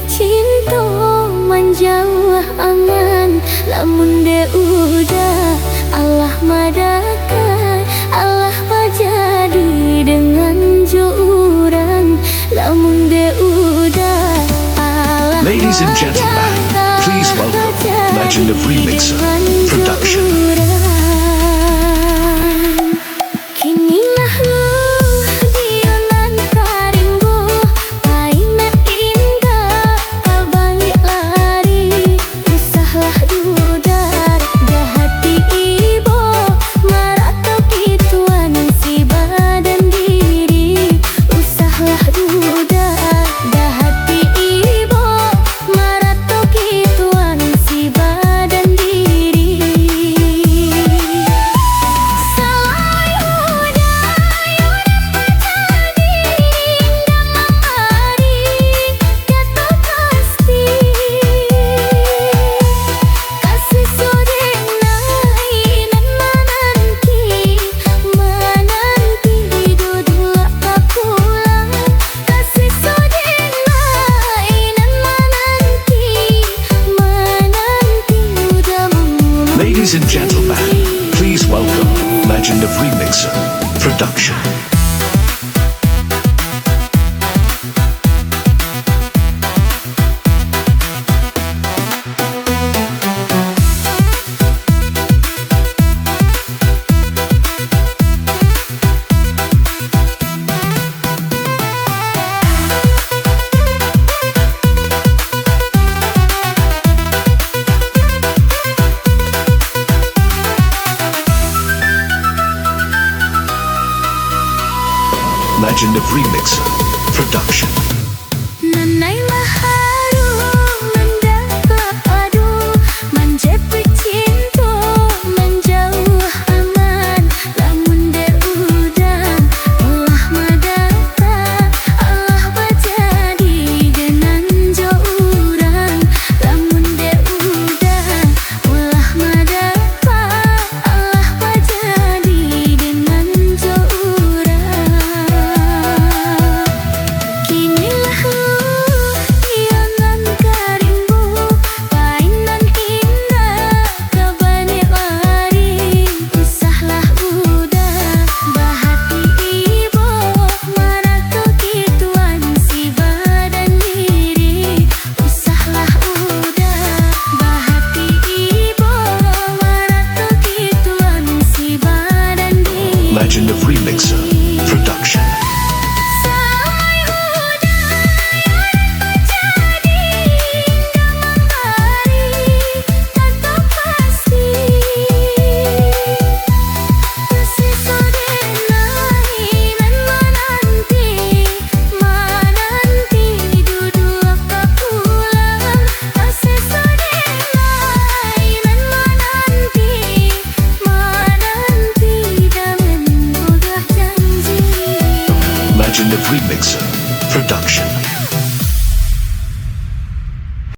cinta menjauh aman, lamun de udah Allah madakan, Allah jadi dengan jurang, lamun de udah Allah. Ladies and gentlemen, please welcome Legend of Remixer Production. Ladies and gentlemen, please welcome Legend of Remixer Production. Legend of Remixer Production. Nanailah harum mendapat padu, menjepit cinta menjauh aman, lamun de udah Allah madata, Allah jadi dengan jurang, lamun de udah Allah madata, Allah jadi dengan jurang. Legend of Remixer Production. Legend of Remixer Production.